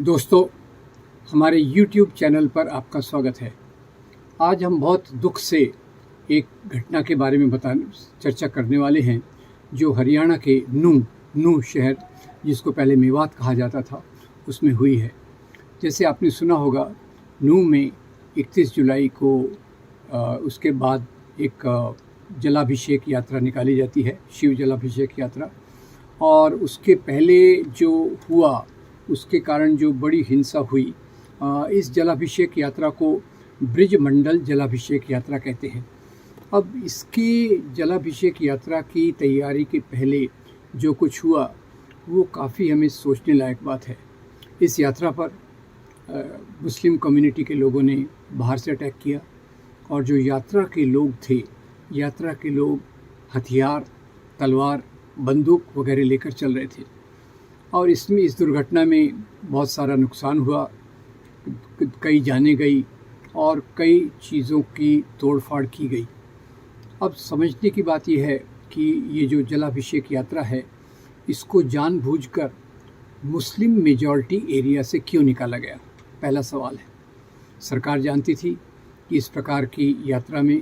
दोस्तों, हमारे YouTube channel पर आपका स्वागत है। आज हम बहुत दुख से एक घटना के बारे में चर्चा करने वाले हैं जो हरियाणा के नूह शहर, जिसको पहले मेवात कहा जाता था, उसमें हुई है। जैसे आपने सुना होगा, नूह में 31 जुलाई को उसके बाद एक जलाभिषेक यात्रा निकाली जाती है, शिव जलाभिषेक यात्रा। और उसके पहले जो हुआ उसके कारण जो बड़ी हिंसा हुई, इस जलाभिषेक यात्रा को ब्रिजमंडल जलाभिषेक यात्रा कहते हैं। अब इसकी जलाभिषेक यात्रा की तैयारी के पहले जो कुछ हुआ वो काफ़ी हमें सोचने लायक बात है। इस यात्रा पर मुस्लिम कम्युनिटी के लोगों ने बाहर से अटैक किया और जो यात्रा के लोग थे, यात्रा के लोग हथियार, तलवार, बंदूक वगैरह लेकर चल रहे थे। और इस दुर्घटना में बहुत सारा नुकसान हुआ, कई जानें गई और कई चीज़ों की तोड़फाड़ की गई। अब समझने की बात यह है कि ये जो जलाभिषेक यात्रा है, इसको जानबूझकर मुस्लिम मेजॉरिटी एरिया से क्यों निकाला गया, पहला सवाल है। सरकार जानती थी कि इस प्रकार की यात्रा में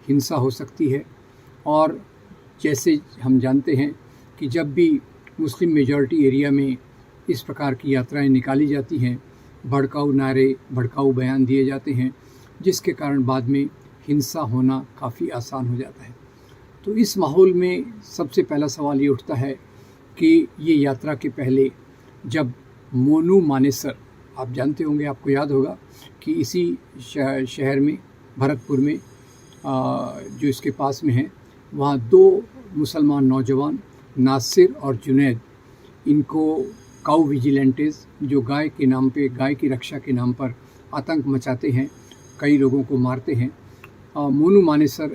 हिंसा हो सकती है, और जैसे हम जानते हैं कि जब भी मुस्लिम मेजॉरिटी एरिया में इस प्रकार की यात्राएं निकाली जाती हैं, भड़काऊ नारे, भड़काऊ बयान दिए जाते हैं, जिसके कारण बाद में हिंसा होना काफ़ी आसान हो जाता है। तो इस माहौल में सबसे पहला सवाल ये उठता है कि ये यात्रा के पहले जब मोनू मानेसर, आप जानते होंगे, आपको याद होगा कि इसी शहर में, भरतपुर में, जो इसके पास में है, वहाँ 2 मुसलमान नौजवान नासिर और जुनैद, इनको काऊ विजिलेंटेज, जो गाय के नाम पे, गाय की रक्षा के नाम पर आतंक मचाते हैं, कई लोगों को मारते हैं। मोनू मानेसर,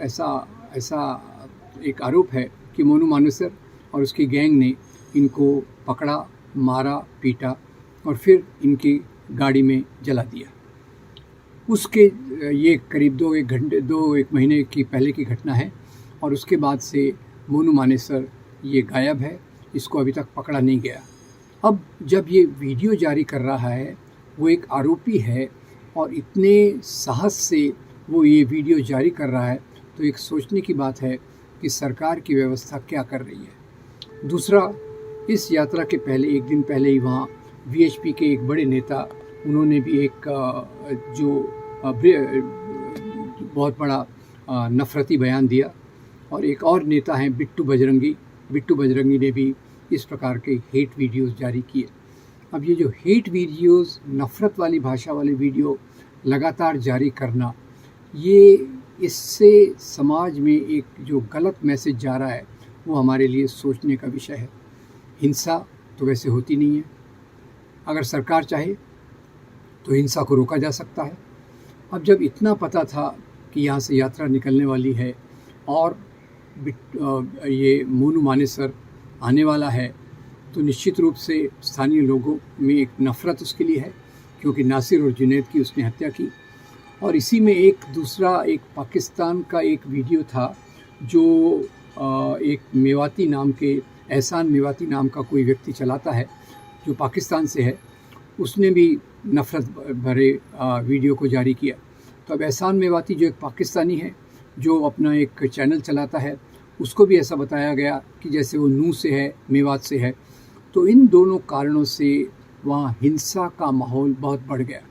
ऐसा एक आरोप है कि मोनू मानेसर और उसकी गैंग ने इनको पकड़ा, मारा, पीटा और फिर इनकी गाड़ी में जला दिया। उसके ये करीब 1 महीने की पहले की घटना है, और उसके बाद से मोनू मानेसर ये गायब है, इसको अभी तक पकड़ा नहीं गया। अब जब ये वीडियो जारी कर रहा है, वो एक आरोपी है और इतने साहस से वो ये वीडियो जारी कर रहा है, तो एक सोचने की बात है कि सरकार की व्यवस्था क्या कर रही है। दूसरा, इस यात्रा के पहले, एक दिन पहले ही वहाँ वीएचपी के एक बड़े नेता, उन्होंने भी एक बहुत बड़ा नफरती बयान दिया, और एक और नेता हैं बिट्टू बजरंगी ने भी इस प्रकार के हेट वीडियोस जारी किए। अब ये जो हेट वीडियोस, नफ़रत वाली भाषा वाले वीडियो लगातार जारी करना, ये इससे समाज में एक जो गलत मैसेज जा रहा है, वो हमारे लिए सोचने का विषय है। हिंसा तो वैसे होती नहीं है, अगर सरकार चाहे तो हिंसा को रोका जा सकता है। अब जब इतना पता था कि यहाँ से यात्रा निकलने वाली है और ये मोनू मानेसर आने वाला है, तो निश्चित रूप से स्थानीय लोगों में एक नफ़रत उसके लिए है, क्योंकि नासिर और जुनैद की उसने हत्या की। और इसी में एक पाकिस्तान का एक वीडियो था, जो एक मेवाती नाम के, एहसान मेवाती नाम का कोई व्यक्ति चलाता है, जो पाकिस्तान से है, उसने भी नफ़रत भरे वीडियो को जारी किया। तो अब एहसान मेवाती, जो एक पाकिस्तानी है, जो अपना एक चैनल चलाता है, उसको भी ऐसा बताया गया कि जैसे वो नूह से है, मेवात से है। तो इन दोनों कारणों से वहाँ हिंसा का माहौल बहुत बढ़ गया,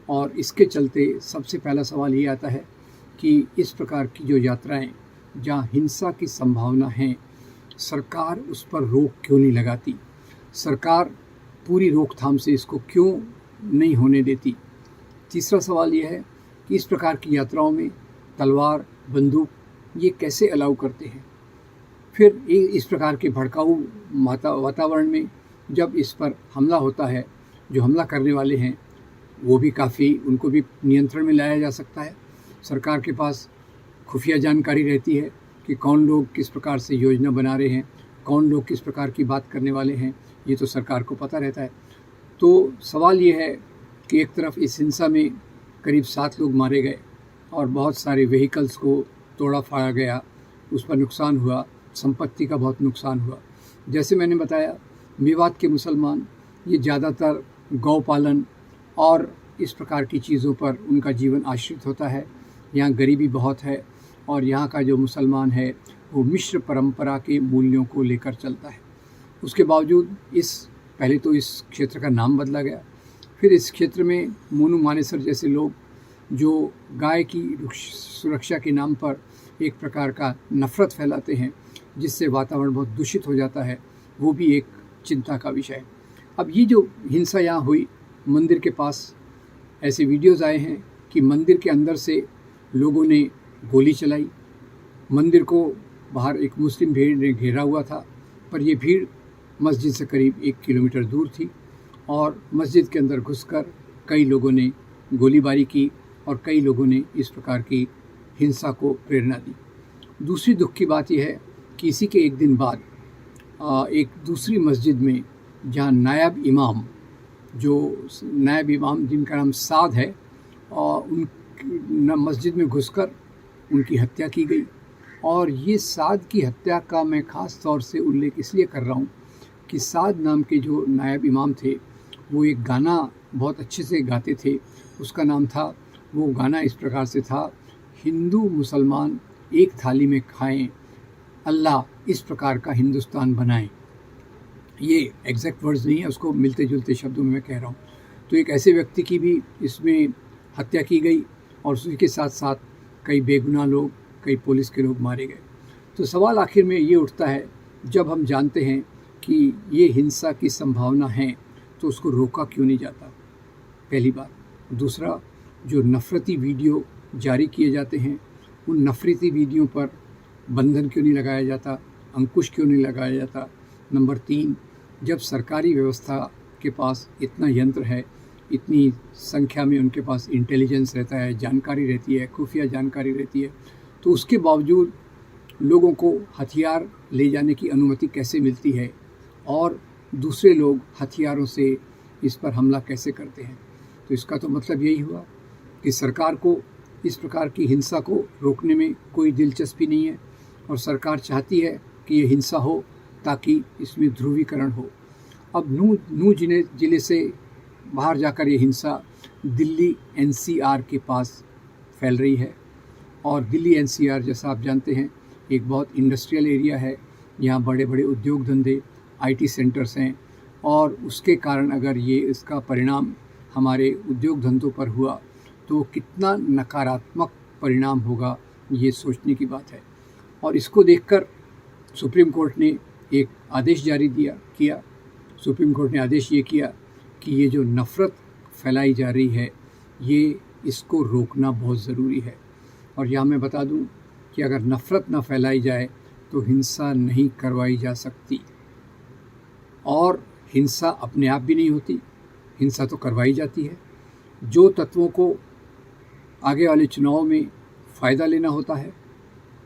और इसके चलते सबसे पहला सवाल ये आता है कि इस प्रकार की जो यात्राएं, जहाँ हिंसा की संभावना है, सरकार उस पर रोक क्यों नहीं लगाती? सरकार पूरी रोकथाम से इसको क्यों नहीं होने देती? तीसरा सवाल ये है कि इस प्रकार की यात्राओं में तलवार, बंदूक ये कैसे अलाउ करते हैं? फिर इस प्रकार के भड़काऊ वातावरण में जब इस पर हमला होता है, जो हमला करने वाले हैं वो भी काफ़ी, उनको भी नियंत्रण में लाया जा सकता है। सरकार के पास खुफिया जानकारी रहती है कि कौन लोग किस प्रकार से योजना बना रहे हैं, कौन लोग किस प्रकार की बात करने वाले हैं, ये तो सरकार को पता रहता है। तो सवाल ये है कि एक तरफ इस हिंसा में करीब 7 लोग मारे गए और बहुत सारे व्हीकल्स को तोड़ा फाड़ा गया, उस पर नुकसान हुआ, संपत्ति का बहुत नुकसान हुआ। जैसे मैंने बताया, मेवात के मुसलमान ये ज़्यादातर गौ पालन और इस प्रकार की चीज़ों पर उनका जीवन आश्रित होता है। यहाँ गरीबी बहुत है और यहाँ का जो मुसलमान है वो मिश्र परंपरा के मूल्यों को लेकर चलता है। उसके बावजूद पहले तो इस क्षेत्र का नाम बदला गया, फिर इस क्षेत्र में मोनू मानेसर जैसे लोग जो गाय की सुरक्षा के नाम पर एक प्रकार का नफ़रत फैलाते हैं, जिससे वातावरण बहुत दूषित हो जाता है, वो भी एक चिंता का विषय है। अब ये जो हिंसा यहाँ हुई मंदिर के पास, ऐसे वीडियोज़ आए हैं कि मंदिर के अंदर से लोगों ने गोली चलाई। मंदिर को बाहर एक मुस्लिम भीड़ ने घेरा हुआ था, पर यह भीड़ मस्जिद से करीब 1 किलोमीटर दूर थी और मस्जिद के अंदर घुसकर कई लोगों ने गोलीबारी की और कई लोगों ने इस प्रकार की हिंसा को प्रेरणा दी। दूसरी दुख की बात यह है कि इसी के एक दिन बाद एक दूसरी मस्जिद में जहाँ नायब इमाम जिनका नाम साद है, और उन मस्जिद में घुसकर उनकी हत्या की गई। और ये साद की हत्या का मैं ख़ास तौर से उल्लेख इसलिए कर रहा हूँ कि साद नाम के जो नायब इमाम थे वो एक गाना बहुत अच्छे से गाते थे। उसका नाम था, वो गाना इस प्रकार से था, हिंदू मुसलमान एक थाली में खाएं, अल्लाह इस प्रकार का हिंदुस्तान बनाएं। ये एग्जैक्ट वर्ड्स नहीं है, उसको मिलते जुलते शब्दों में मैं कह रहा हूँ। तो एक ऐसे व्यक्ति की भी इसमें हत्या की गई और उसी के साथ साथ कई बेगुनाह लोग, कई पुलिस के लोग मारे गए। तो सवाल आखिर में ये उठता है, जब हम जानते हैं कि ये हिंसा की संभावना है तो उसको रोका क्यों नहीं जाता, पहली बात। दूसरा, जो नफ़रती वीडियो जारी किए जाते हैं उन नफ़रती वीडियो पर बंधन क्यों नहीं लगाया जाता, अंकुश क्यों नहीं लगाया जाता। नंबर 3, जब सरकारी व्यवस्था के पास इतना यंत्र है, इतनी संख्या में उनके पास इंटेलिजेंस रहता है, जानकारी रहती है, खुफिया जानकारी रहती है, तो उसके बावजूद लोगों को हथियार ले जाने की अनुमति कैसे मिलती है और दूसरे लोग हथियारों से इस पर हमला कैसे करते हैं। तो इसका तो मतलब यही हुआ कि सरकार को इस प्रकार की हिंसा को रोकने में कोई दिलचस्पी नहीं है और सरकार चाहती है कि ये हिंसा हो ताकि इसमें ध्रुवीकरण हो। अब नूंह जिले से बाहर जाकर ये हिंसा दिल्ली एनसीआर के पास फैल रही है और दिल्ली एनसीआर, जैसा आप जानते हैं, एक बहुत इंडस्ट्रियल एरिया है। यहाँ बड़े बड़े उद्योग धंधे, आईटी सेंटर्स हैं और उसके कारण अगर ये इसका परिणाम हमारे उद्योग धंधों पर हुआ तो कितना नकारात्मक परिणाम होगा, ये सोचने की बात है। और इसको देखकर सुप्रीम कोर्ट ने एक आदेश जारी किया। सुप्रीम कोर्ट ने आदेश ये किया कि ये जो नफ़रत फैलाई जा रही है, ये इसको रोकना बहुत ज़रूरी है। और यहाँ मैं बता दूँ कि अगर नफ़रत ना फैलाई जाए तो हिंसा नहीं करवाई जा सकती, और हिंसा अपने आप भी नहीं होती, हिंसा तो करवाई जाती है। जो तत्वों को आगे वाले चुनाव में फ़ायदा लेना होता है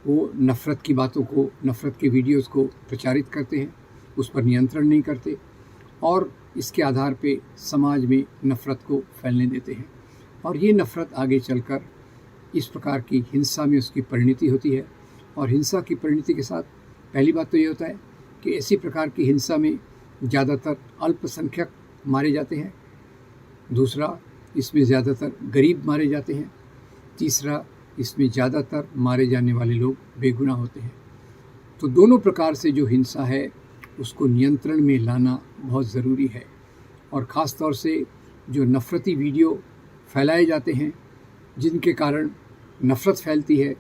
वो नफ़रत की बातों को, नफ़रत के वीडियोस को प्रचारित करते हैं, उस पर नियंत्रण नहीं करते और इसके आधार पे समाज में नफ़रत को फैलने देते हैं। और ये नफ़रत आगे चलकर इस प्रकार की हिंसा में उसकी परिणति होती है। और हिंसा की परिणति के साथ पहली बात तो ये होता है कि ऐसी प्रकार की हिंसा में ज़्यादातर अल्पसंख्यक मारे जाते हैं। दूसरा, इसमें ज़्यादातर गरीब मारे जाते हैं। तीसरा, इसमें ज़्यादातर मारे जाने वाले लोग बेगुनाह होते हैं। तो दोनों प्रकार से जो हिंसा है उसको नियंत्रण में लाना बहुत ज़रूरी है। और ख़ास तौर से जो नफ़रती वीडियो फैलाए जाते हैं जिनके कारण नफ़रत फैलती है,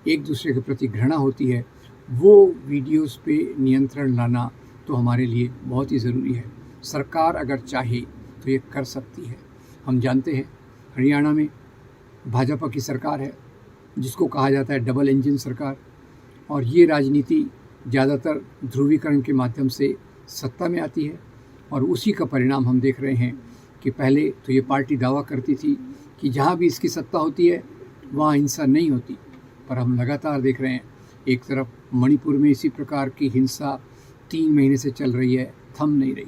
एक दूसरे के प्रति घृणा होती है, वो वीडियोस पे नियंत्रण लाना तो हमारे लिए बहुत ही ज़रूरी है। सरकार अगर चाहे तो ये कर सकती है। हम जानते हैं हरियाणा में भाजपा की सरकार है जिसको कहा जाता है डबल इंजन सरकार, और ये राजनीति ज़्यादातर ध्रुवीकरण के माध्यम से सत्ता में आती है। और उसी का परिणाम हम देख रहे हैं कि पहले तो ये पार्टी दावा करती थी कि जहाँ भी इसकी सत्ता होती है वहाँ हिंसा नहीं होती, पर हम लगातार देख रहे हैं एक तरफ मणिपुर में इसी प्रकार की हिंसा 3 महीने से चल रही है, थम नहीं रही।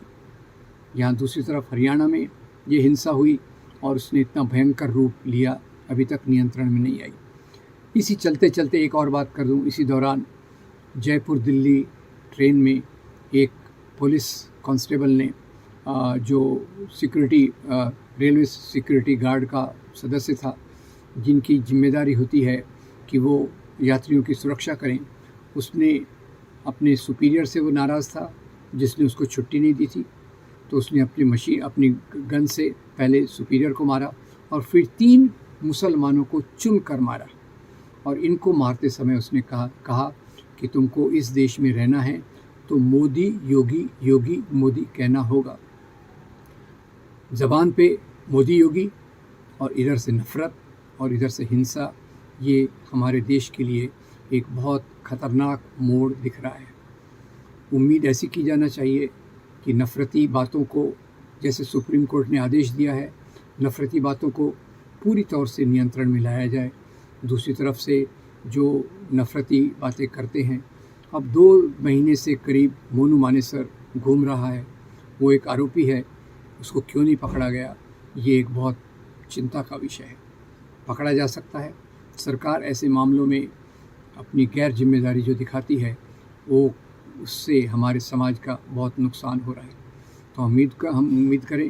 यहाँ दूसरी तरफ हरियाणा में ये हिंसा हुई और उसने इतना भयंकर रूप लिया, अभी तक नियंत्रण में नहीं आई। इसी चलते चलते एक और बात कर दूं, इसी दौरान जयपुर दिल्ली ट्रेन में एक पुलिस कांस्टेबल ने जो सिक्योरिटी रेलवे सिक्योरिटी गार्ड का सदस्य था, जिनकी जिम्मेदारी होती है कि वो यात्रियों की सुरक्षा करें, उसने अपने सुपीरियर से वो नाराज़ था जिसने उसको छुट्टी नहीं दी थी। तो उसने अपनी गन से पहले सुपीरियर को मारा और फिर 3 मुसलमानों को चुन कर मारा। और इनको मारते समय उसने कहा कि तुमको इस देश में रहना है तो मोदी योगी, योगी मोदी कहना होगा। ज़बान पे मोदी योगी और इधर से नफ़रत और इधर से हिंसा, ये हमारे देश के लिए एक बहुत ख़तरनाक मोड़ दिख रहा है। उम्मीद ऐसी की जाना चाहिए कि नफ़रती बातों को, जैसे सुप्रीम कोर्ट ने आदेश दिया है, नफ़रती बातों को पूरी तौर से नियंत्रण में लाया जाए। दूसरी तरफ से जो नफ़रती बातें करते हैं, अब 2 महीने से करीब मोनू मानेसर घूम रहा है, वो एक आरोपी है, उसको क्यों नहीं पकड़ा गया, ये एक बहुत चिंता का विषय है। पकड़ा जा सकता है। सरकार ऐसे मामलों में अपनी गैर जिम्मेदारी जो दिखाती है, वो उससे हमारे समाज का बहुत नुकसान हो रहा है। तो हम उम्मीद करें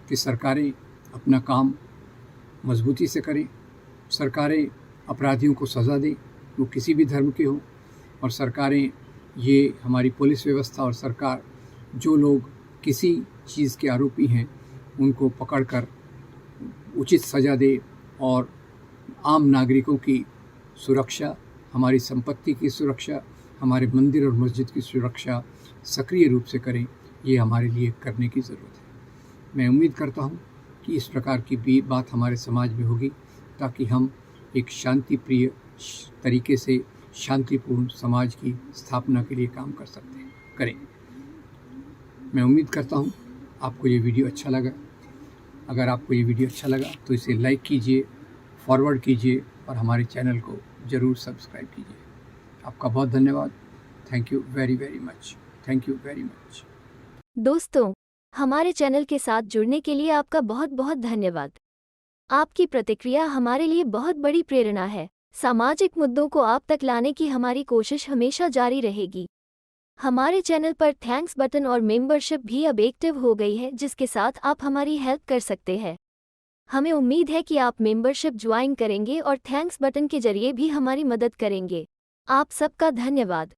कि सरकारें अपना काम मजबूती से करें, सरकारें अपराधियों को सज़ा दें, वो किसी भी धर्म के हों, और सरकारें, ये हमारी पुलिस व्यवस्था और सरकार, जो लोग किसी चीज़ के आरोपी हैं उनको पकड़कर उचित सज़ा दे और आम नागरिकों की सुरक्षा, हमारी संपत्ति की सुरक्षा, हमारे मंदिर और मस्जिद की सुरक्षा सक्रिय रूप से करें। ये हमारे लिए करने की ज़रूरत है। मैं उम्मीद करता हूँ कि इस प्रकार की भी बात हमारे समाज में होगी, ताकि हम एक शांति प्रिय तरीके से शांतिपूर्ण समाज की स्थापना के लिए काम करें। मैं उम्मीद करता हूँ आपको ये वीडियो अच्छा लगा। अगर आपको ये वीडियो अच्छा लगा तो इसे लाइक कीजिए, फॉरवर्ड कीजिए और हमारे चैनल को ज़रूर सब्सक्राइब कीजिए। आपका बहुत धन्यवाद। Thank you very very much. Thank you very much. दोस्तों, हमारे चैनल के साथ जुड़ने के लिए आपका बहुत बहुत धन्यवाद। आपकी प्रतिक्रिया हमारे लिए बहुत बड़ी प्रेरणा है। सामाजिक मुद्दों को आप तक लाने की हमारी कोशिश हमेशा जारी रहेगी। हमारे चैनल पर थैंक्स बटन और मेंबरशिप भी अब एक्टिव हो गई है, जिसके साथ आप हमारी हेल्प कर सकते हैं। हमें उम्मीद है कि आप मेंबरशिप ज्वाइन करेंगे और थैंक्स बटन के जरिए भी हमारी मदद करेंगे। आप सबका धन्यवाद।